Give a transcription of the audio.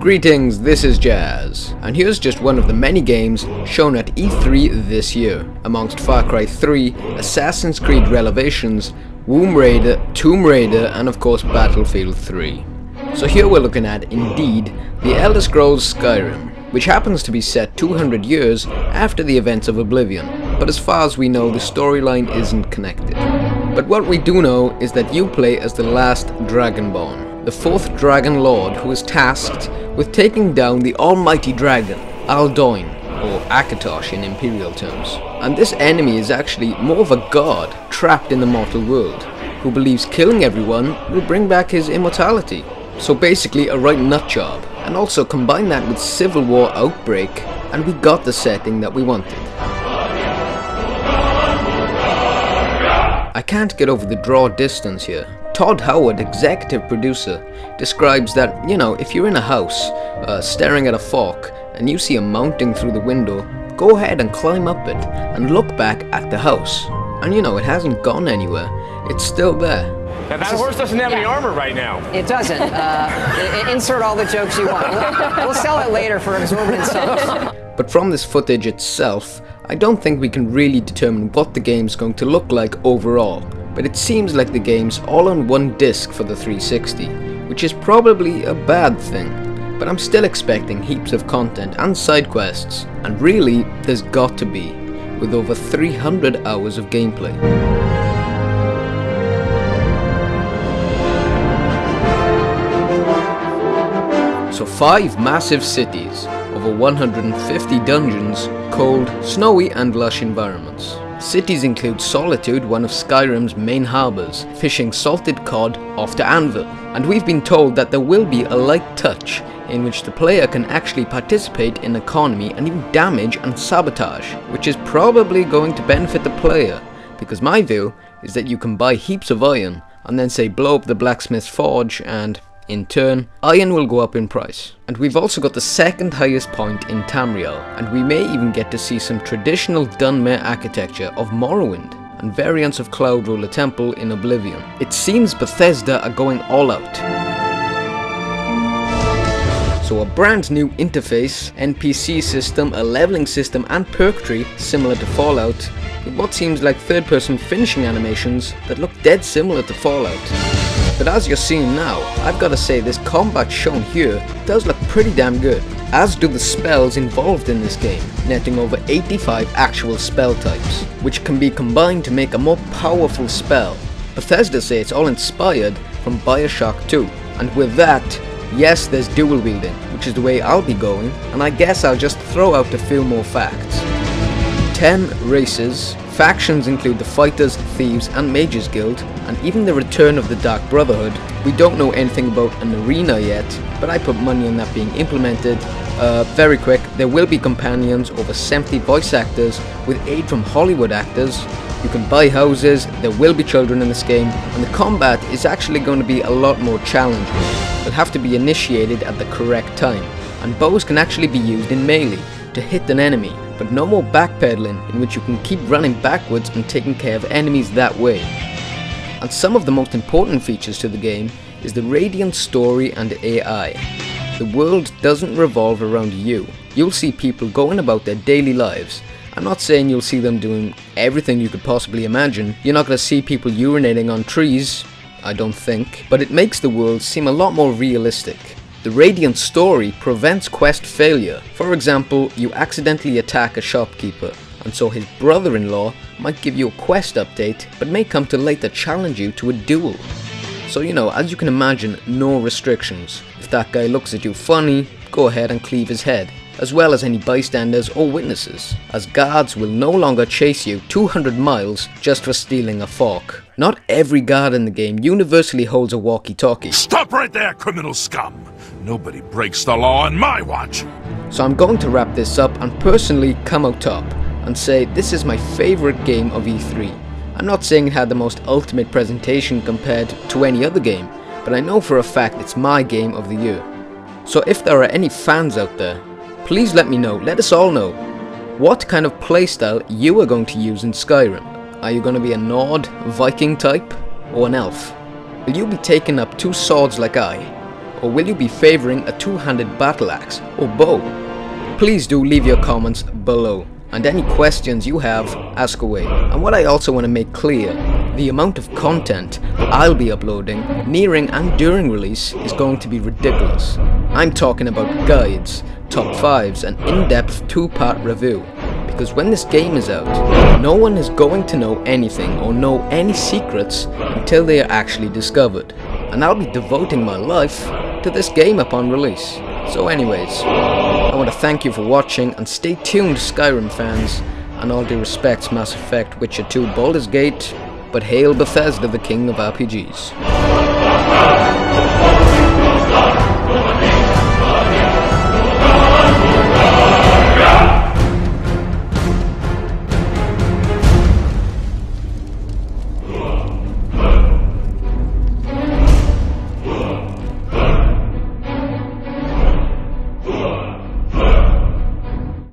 Greetings, this is Jazz, and here's just one of the many games shown at E3 this year, amongst Far Cry 3, Assassin's Creed Revelations, Womb Raider, Tomb Raider, and of course Battlefield 3. So here we're looking at, indeed, The Elder Scrolls Skyrim, which happens to be set 200 years after the events of Oblivion, but as far as we know the storyline isn't connected. But what we do know is that you play as the last Dragonborn, the fourth Dragon Lord who is tasked with taking down the almighty dragon, Alduin, or Akatosh in Imperial terms. And this enemy is actually more of a god trapped in the mortal world, who believes killing everyone will bring back his immortality. So basically a right nutjob. And also combine that with Civil War outbreak, and we got the setting that we wanted. I can't get over the draw distance here. Todd Howard, executive producer, describes that, you know, if you're in a house, staring at a fork, and you see a mounting through the window, go ahead and climb up it, and look back at the house. And you know, it hasn't gone anywhere, it's still there. Now that horse doesn't have any armor right now. It doesn't. Insert all the jokes you want. We'll sell it later for exorbitant sums. But from this footage itself, I don't think we can really determine what the game's going to look like overall. But it seems like the game's all on one disc for the 360, which is probably a bad thing. But I'm still expecting heaps of content and side quests, and really, there's got to be, with over 300 hours of gameplay. So 5 massive cities, over 150 dungeons, cold, snowy and lush environments. Cities include Solitude, one of Skyrim's main harbours, fishing salted cod off to Anvil. And we've been told that there will be a light touch in which the player can actually participate in economy and even damage and sabotage, which is probably going to benefit the player, because my view is that you can buy heaps of iron and then say blow up the blacksmith's forge and in turn, iron will go up in price. And we've also got the second highest point in Tamriel, and we may even get to see some traditional Dunmer architecture of Morrowind, and variants of Cloud Ruler Temple in Oblivion. It seems Bethesda are going all out. So a brand new interface, NPC system, a leveling system and perk tree similar to Fallout, with what seems like third-person finishing animations that look dead similar to Fallout. But as you're seeing now, I've got to say this combat shown here does look pretty damn good, as do the spells involved in this game, netting over 85 actual spell types, which can be combined to make a more powerful spell. Bethesda say it's all inspired from Bioshock 2, and with that, yes, there's dual wielding, which is the way I'll be going, and I guess I'll just throw out a few more facts. 10 races. Factions include the Fighters, Thieves and Mages Guild, and even the return of the Dark Brotherhood. We don't know anything about an arena yet, but I put money on that being implemented. Very quick, there will be companions, over 70 voice actors, with aid from Hollywood actors. You can buy houses, there will be children in this game, and the combat is actually going to be a lot more challenging. You'll have to be initiated at the correct time, and bows can actually be used in melee to hit an enemy, but no more backpedaling in which you can keep running backwards and taking care of enemies that way. And some of the most important features to the game is the radiant story and AI. The world doesn't revolve around you. You'll see people going about their daily lives. I'm not saying you'll see them doing everything you could possibly imagine. You're not going to see people urinating on trees, I don't think, but it makes the world seem a lot more realistic. The Radiant story prevents quest failure. For example, you accidentally attack a shopkeeper, and so his brother-in-law might give you a quest update, but may come to later challenge you to a duel. So you know, as you can imagine, no restrictions. If that guy looks at you funny, go ahead and cleave his head, as well as any bystanders or witnesses, as guards will no longer chase you 200 miles just for stealing a fork. Not every guard in the game universally holds a walkie-talkie. Stop right there, criminal scum! Nobody breaks the law on my watch! So I'm going to wrap this up and personally come out top and say this is my favourite game of E3. I'm not saying it had the most ultimate presentation compared to any other game, but I know for a fact it's my game of the year. So if there are any fans out there, please let me know, let us all know, what kind of playstyle you are going to use in Skyrim. Are you going to be a Nord, Viking type, or an elf? Will you be taking up 2 swords like I? or will you be favouring a two-handed battle axe or bow? Please do leave your comments below, and any questions you have, ask away. And what I also want to make clear, the amount of content I'll be uploading nearing and during release is going to be ridiculous. I'm talking about guides, top 5s and in-depth 2-part review. Because when this game is out, no one is going to know anything or know any secrets until they are actually discovered. And I'll be devoting my life to this game upon release. So anyways, I want to thank you for watching and stay tuned Skyrim fans, and all due respects Mass Effect, Witcher 2, Baldur's Gate, but hail Bethesda, the king of RPGs.